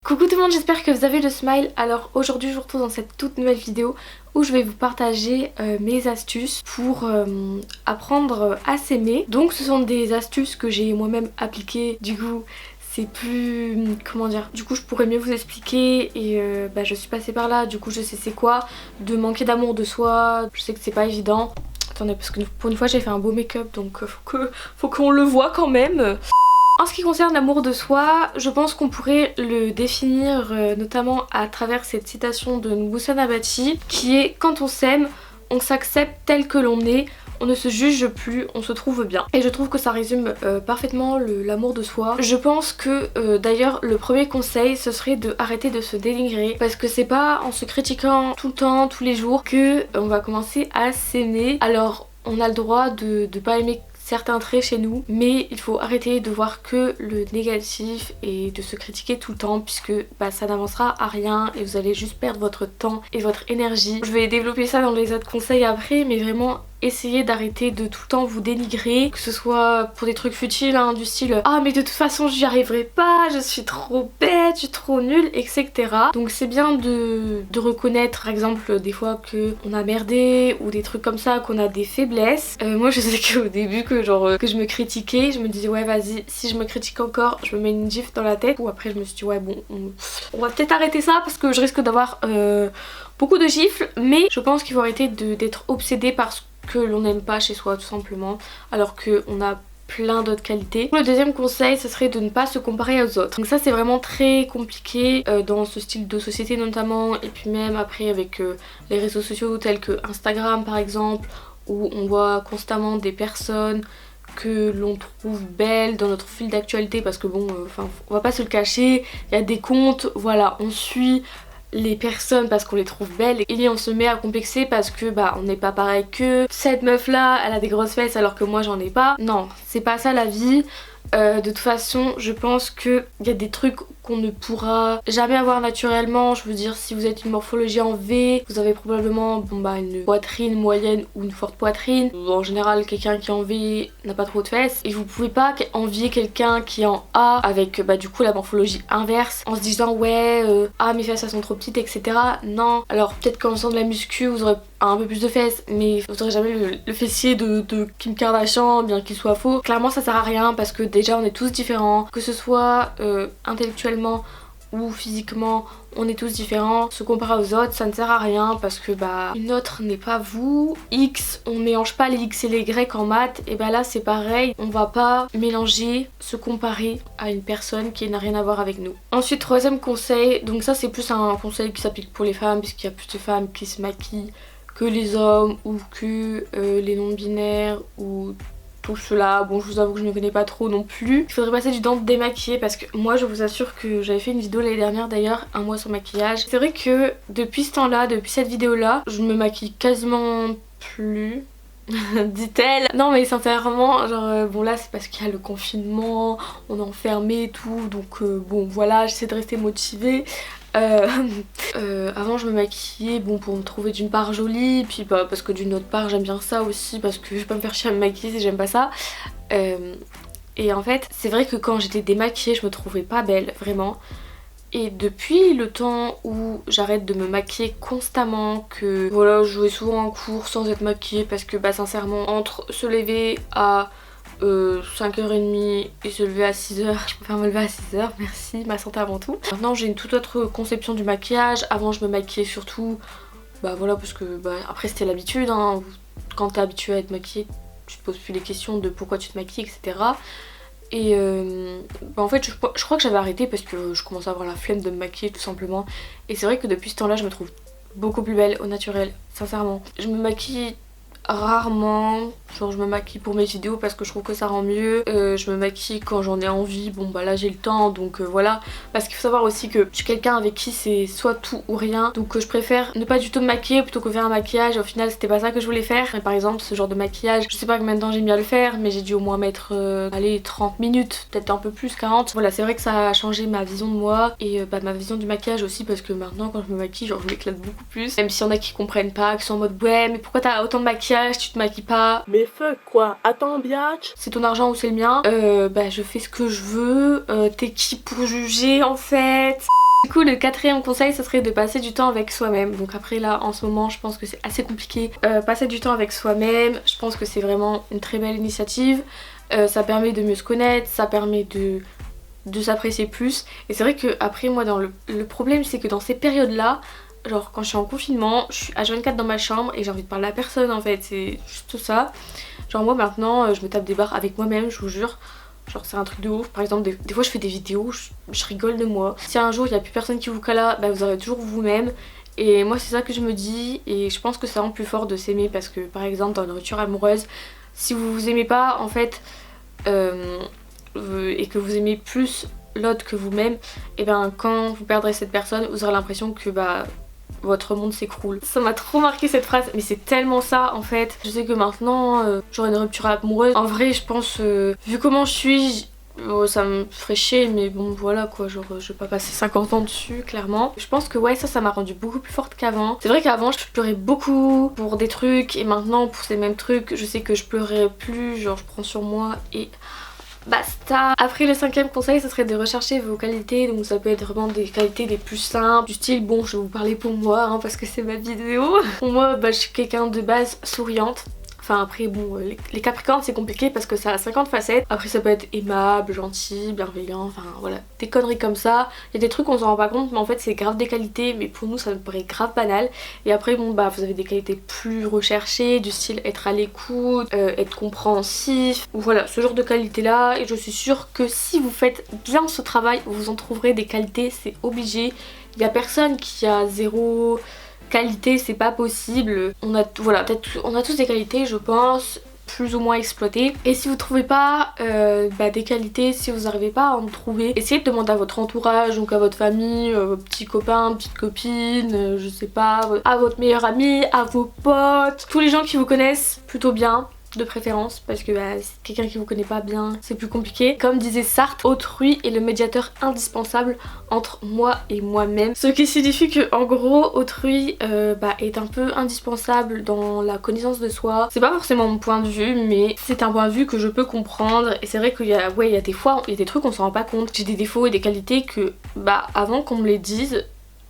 Coucou tout le monde, j'espère que vous avez le smile. Alors aujourd'hui je vous retrouve dans cette toute nouvelle vidéo où je vais vous partager mes astuces pour apprendre à s'aimer. Donc ce sont des astuces que j'ai moi-même appliquées, du coup c'est plus... comment dire, du coup je pourrais mieux vous expliquer et je suis passée par là, du coup je sais c'est quoi de manquer d'amour de soi. Je sais que c'est pas évident. Attendez, parce que pour une fois j'ai fait un beau make-up, donc faut qu'on le voit quand même. En ce qui concerne l'amour de soi, je pense qu'on pourrait le définir notamment à travers cette citation de Moussa Nabati qui est: quand on s'aime, on s'accepte tel que l'on est, on ne se juge plus, on se trouve bien. Et je trouve que ça résume parfaitement l'amour de soi. Je pense que d'ailleurs le premier conseil ce serait de arrêter de se dénigrer, parce que c'est pas en se critiquant tout le temps, tous les jours, que on va commencer à s'aimer. Alors on a le droit de pas aimer certains traits chez nous, mais il faut arrêter de voir que le négatif et de se critiquer tout le temps, puisque ça n'avancera à rien et vous allez juste perdre votre temps et votre énergie. Je vais développer ça dans les autres conseils après, mais vraiment essayez d'arrêter de tout le temps vous dénigrer, que ce soit pour des trucs futiles hein, du style ah mais de toute façon j'y arriverai pas, je suis trop bête, je suis trop nulle, etc. Donc c'est bien de reconnaître par exemple des fois que on a merdé ou des trucs comme ça, qu'on a des faiblesses. Moi je sais qu'au début que je me critiquais, je me disais ouais vas-y, si je me critique encore je me mets une gifle dans la tête. Ou après je me suis dit ouais bon on va peut-être arrêter ça parce que je risque d'avoir beaucoup de gifles. Mais je pense qu'il faut arrêter d'être obsédé par ce que l'on n'aime pas chez soi tout simplement, alors qu'on a plein d'autres qualités. Le deuxième conseil ce serait de ne pas se comparer aux autres. Donc ça c'est vraiment très compliqué dans ce style de société notamment, et puis même après avec les réseaux sociaux tels que Instagram par exemple, où on voit constamment des personnes que l'on trouve belles dans notre fil d'actualité, parce que bon on va pas se le cacher, il y a des comptes, voilà, on suit les personnes parce qu'on les trouve belles et on se met à complexer parce que on n'est pas pareil que cette meuf là, elle a des grosses fesses alors que moi j'en ai pas. Non, c'est pas ça la vie. De toute façon je pense qu'il y a des trucs qu'on ne pourra jamais avoir naturellement. Je veux dire, si vous êtes une morphologie en V, vous avez probablement une poitrine moyenne ou une forte poitrine. En général quelqu'un qui est en V n'a pas trop de fesses, et vous pouvez pas envier quelqu'un qui est en A avec du coup la morphologie inverse en se disant ouais ah mes fesses elles sont trop petites, etc. Non, alors peut-être qu'en faisant de la muscu vous aurez un peu plus de fesses, mais vous aurez jamais le fessier de Kim Kardashian, bien qu'il soit faux. Clairement ça sert à rien, parce que déjà on est tous différents, que ce soit intellectuellement ou physiquement, on est tous différents. Se comparer aux autres ça ne sert à rien, parce que une autre n'est pas vous. X, on mélange pas les X et les Y en maths, et là c'est pareil, on va pas mélanger, se comparer à une personne qui n'a rien à voir avec nous. Ensuite troisième conseil, donc ça c'est plus un conseil qui s'applique pour les femmes, puisqu'il y a plus de femmes qui se maquillent que les hommes, ou que les non-binaires, ou tout cela. Bon, je vous avoue que je ne connais pas trop non plus. Il faudrait passer du temps démaquiller, parce que moi je vous assure que j'avais fait une vidéo l'année dernière d'ailleurs, un mois sans maquillage. C'est vrai que depuis ce temps là, depuis cette vidéo là, je me maquille quasiment plus. Dit-elle. Non mais sincèrement genre bon là c'est parce qu'il y a le confinement, on est enfermé et tout, donc bon voilà, j'essaie de rester motivée. Avant je me maquillais pour me trouver d'une part jolie, puis parce que d'une autre part j'aime bien ça aussi, parce que je vais pas me faire chier à me maquiller si j'aime pas ça. Et en fait c'est vrai que quand j'étais démaquillée je me trouvais pas belle vraiment. Et depuis le temps où j'arrête de me maquiller constamment, que voilà je vais souvent en cours sans être maquillée, parce que sincèrement entre se lever à 5h30 et se lever à 6h, je préfère me lever à 6h, merci, ma santé avant tout. Maintenant j'ai une toute autre conception du maquillage. Avant je me maquillais surtout voilà, parce que après c'était l'habitude hein. Quand t'es habitué à être maquillée tu te poses plus les questions de pourquoi tu te maquilles, etc. Et en fait je crois que j'avais arrêté parce que je commençais à avoir la flemme de me maquiller tout simplement. Et c'est vrai que depuis ce temps là je me trouve beaucoup plus belle au naturel, sincèrement. Je me maquille rarement, genre je me maquille pour mes vidéos parce que je trouve que ça rend mieux. Je me maquille quand j'en ai envie, là j'ai le temps, donc voilà. Parce qu'il faut savoir aussi que je suis quelqu'un avec qui c'est soit tout ou rien, donc je préfère ne pas du tout me maquiller plutôt que faire un maquillage. Au final c'était pas ça que je voulais faire. Mais par exemple ce genre de maquillage, je sais pas combien de temps j'ai mis à le faire, mais j'ai dû au moins mettre allez 30 minutes, peut-être un peu plus, 40. Voilà, c'est vrai que ça a changé ma vision de moi et ma vision du maquillage aussi, parce que maintenant quand je me maquille genre je m'éclate beaucoup plus. Même s'il y en a qui comprennent pas, qui sont en mode ouais mais pourquoi t'as autant de maquillage, tu te maquilles pas. Mais fuck quoi, attends biatch, c'est ton argent ou c'est le mien. Je fais ce que je veux, t'es qui pour juger en fait? Du coup le quatrième conseil ce serait de passer du temps avec soi-même. Donc après là en ce moment je pense que c'est assez compliqué. Passer du temps avec soi-même, je pense que c'est vraiment une très belle initiative. Ça permet de mieux se connaître, ça permet de s'apprécier plus. Et c'est vrai que après moi le problème c'est que dans ces périodes là, genre quand je suis en confinement, je suis H24 dans ma chambre et j'ai envie de parler à personne en fait, c'est juste ça. Genre moi maintenant je me tape des barres avec moi-même, je vous jure. Genre c'est un truc de ouf. Par exemple des fois je fais des vidéos, je rigole de moi. Si un jour il n'y a plus personne qui vous cala, bah vous aurez toujours vous-même. Et moi c'est ça que je me dis et je pense que ça rend plus fort de s'aimer parce que par exemple dans une rupture amoureuse, si vous vous aimez pas en fait et que vous aimez plus l'autre que vous-même, et ben quand vous perdrez cette personne vous aurez l'impression que bah votre monde s'écroule. Ça m'a trop marqué cette phrase, mais c'est tellement ça en fait. Je sais que maintenant j'aurai une rupture amoureuse. En vrai je pense, vu comment je suis, ça me ferait chier mais bon voilà quoi, genre je vais pas passer 50 ans dessus clairement. Je pense que ouais ça m'a rendu beaucoup plus forte qu'avant. C'est vrai qu'avant je pleurais beaucoup pour des trucs et maintenant pour ces mêmes trucs je sais que je pleurerai plus, genre je prends sur moi et basta. Après le cinquième conseil ce serait de rechercher vos qualités, donc ça peut être vraiment des qualités les plus simples du style, bon je vais vous parler pour moi hein, parce que c'est ma vidéo. Pour moi bah, je suis quelqu'un de base souriante. Enfin après bon les capricornes c'est compliqué parce que ça a 50 facettes. Après ça peut être aimable, gentil, bienveillant, enfin voilà des conneries comme ça. Il y a des trucs on s'en rend pas compte mais en fait c'est grave des qualités mais pour nous ça nous paraît grave banal. Et après bon bah vous avez des qualités plus recherchées du style être à l'écoute, être compréhensif. Voilà ce genre de qualités là et je suis sûre que si vous faites bien ce travail vous en trouverez des qualités, c'est obligé. Il y a personne qui a zéro qualité, c'est pas possible. On a voilà, peut-être on a tous des qualités je pense, plus ou moins exploitées. Et si vous trouvez pas des qualités, si vous n'arrivez pas à en trouver, essayez de demander à votre entourage, donc à votre famille, vos petits copains, petites copines, je sais pas, à votre meilleur ami, à vos potes, tous les gens qui vous connaissent plutôt bien. De préférence parce que bah, c'est quelqu'un qui vous connaît pas bien, c'est plus compliqué. Comme disait Sartre, autrui est le médiateur indispensable entre moi et moi-même. Ce qui signifie que en gros autrui est un peu indispensable dans la connaissance de soi. C'est pas forcément mon point de vue mais c'est un point de vue que je peux comprendre. Et c'est vrai qu'il y a des fois, il y a des trucs on s'en rend pas compte. J'ai des défauts et des qualités que avant qu'on me les dise,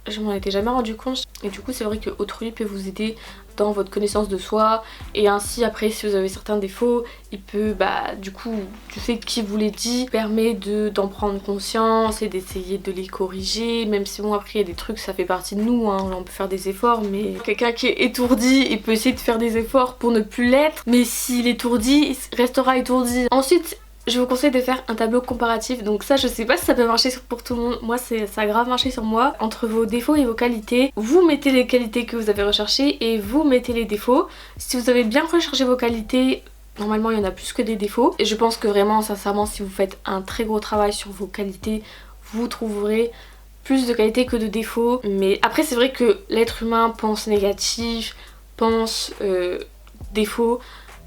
je m'en étais jamais rendu compte. Et du coup c'est vrai que autrui peut vous aider dans votre connaissance de soi et ainsi après si vous avez certains défauts il peut du coup du fait qu'il vous l'ait dit permet d'en prendre conscience et d'essayer de les corriger, même si bon après il y a des trucs ça fait partie de nous hein, on peut faire des efforts mais quelqu'un qui est étourdi il peut essayer de faire des efforts pour ne plus l'être mais s'il est étourdi il restera étourdi. Ensuite je vous conseille de faire un tableau comparatif, donc ça je sais pas si ça peut marcher pour tout le monde, moi ça a grave marché sur moi. Entre vos défauts et vos qualités, vous mettez les qualités que vous avez recherchées et vous mettez les défauts. Si vous avez bien recherché vos qualités, normalement il y en a plus que des défauts. Et je pense que vraiment sincèrement si vous faites un très gros travail sur vos qualités, vous trouverez plus de qualités que de défauts. Mais après c'est vrai que l'être humain pense négatif, pense défaut.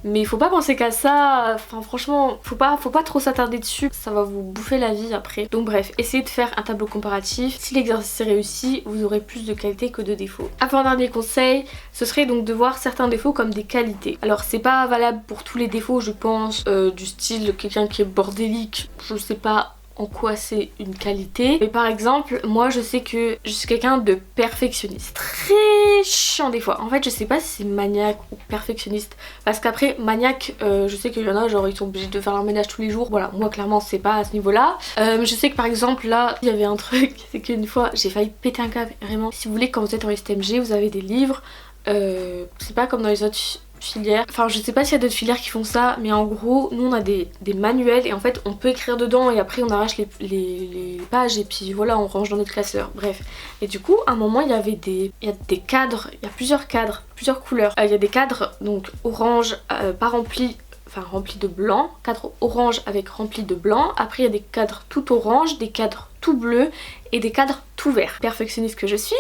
Mais il faut pas penser qu'à ça, enfin franchement, faut pas trop s'attarder dessus, ça va vous bouffer la vie après. Donc bref, essayez de faire un tableau comparatif. Si l'exercice est réussi, vous aurez plus de qualités que de défauts. Avant-dernier conseil, ce serait donc de voir certains défauts comme des qualités. Alors c'est pas valable pour tous les défauts je pense, du style quelqu'un qui est bordélique, je sais pas en quoi c'est une qualité. Mais par exemple, moi je sais que je suis quelqu'un de perfectionniste. Très chiant des fois. En fait je sais pas si c'est maniaque ou perfectionniste. Parce qu'après maniaque, je sais qu'il y en a genre ils sont obligés de faire leur ménage tous les jours. Voilà, moi clairement c'est pas à ce niveau là. Je sais que par exemple là, il y avait un truc, c'est qu'une fois j'ai failli péter un câble. Vraiment, si vous voulez quand vous êtes en STMG, vous avez des livres. C'est pas comme dans les autres filières, enfin je sais pas s'il y a d'autres filières qui font ça mais en gros nous on a des manuels et en fait on peut écrire dedans et après on arrache les pages et puis voilà on range dans notre classeur, bref. Et du coup à un moment il y a des cadres, il y a plusieurs cadres, plusieurs couleurs, il y a des cadres donc orange pas remplis, enfin remplis de blanc, cadre orange avec rempli de blanc, après il y a des cadres tout orange, des cadres tout bleus et des cadres tout verts. Perfectionniste que je suis,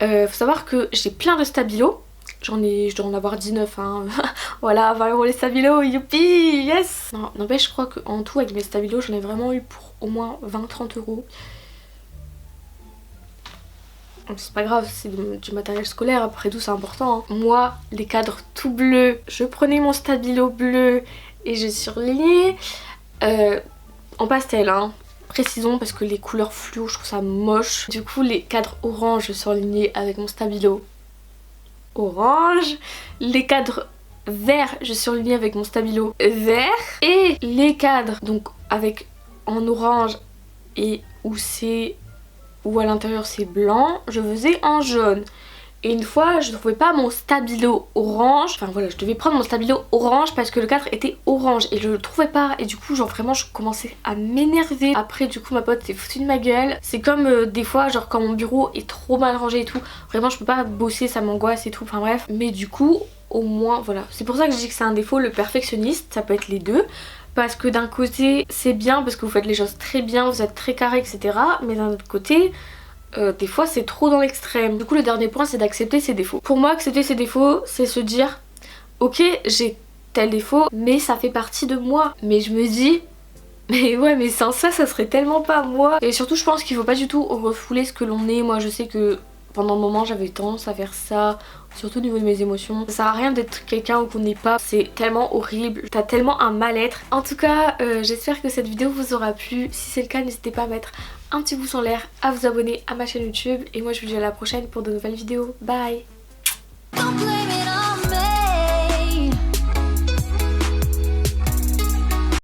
faut savoir que j'ai plein de stabilos. Je dois en avoir 19 hein. Voilà, 20 € les stabilos, youpi, yes. Non, n'empêche je crois qu'en tout avec mes stabilos j'en ai vraiment eu pour au moins 20-30 €. C'est pas grave, c'est du matériel scolaire, après tout c'est important hein. Moi, les cadres tout bleus, je prenais mon stabilo bleu et je surlignais en pastel hein. précisons parce que les couleurs fluo je trouve ça moche. Du coup les cadres orange je surlignais avec mon stabilo orange. Les cadres verts je surlignais avec mon stabilo vert. Et les cadres donc avec en orange et où à l'intérieur c'est blanc, je faisais en jaune. Et une fois je ne trouvais pas mon stabilo orange, enfin voilà, je devais prendre mon stabilo orange parce que le cadre était orange et je le trouvais pas. Et du coup genre vraiment je commençais à m'énerver. Après du coup ma pote s'est foutue de ma gueule. C'est comme des fois genre quand mon bureau est trop mal rangé et tout, vraiment je peux pas bosser, ça m'angoisse et tout, enfin bref. Mais du coup au moins voilà, c'est pour ça que je dis que c'est un défaut, le perfectionniste, ça peut être les deux. Parce que d'un côté c'est bien parce que vous faites les choses très bien, vous êtes très carré etc. Mais d'un autre côté des fois c'est trop dans l'extrême. Du coup le dernier point c'est d'accepter ses défauts. Pour moi accepter ses défauts c'est se dire ok j'ai tel défaut mais ça fait partie de moi. Mais je me dis mais ouais mais sans ça ça serait tellement pas moi. Et surtout je pense qu'il faut pas du tout refouler ce que l'on est. Moi je sais que pendant le moment j'avais tendance à faire ça, surtout au niveau de mes émotions. Ça sert à rien d'être quelqu'un qu'on n'est pas, c'est tellement horrible, t'as tellement un mal-être. En tout cas j'espère que cette vidéo vous aura plu. Si c'est le cas n'hésitez pas à mettre un petit pouce en l'air, à vous abonner à ma chaîne YouTube. Et moi je vous dis à la prochaine pour de nouvelles vidéos. Bye!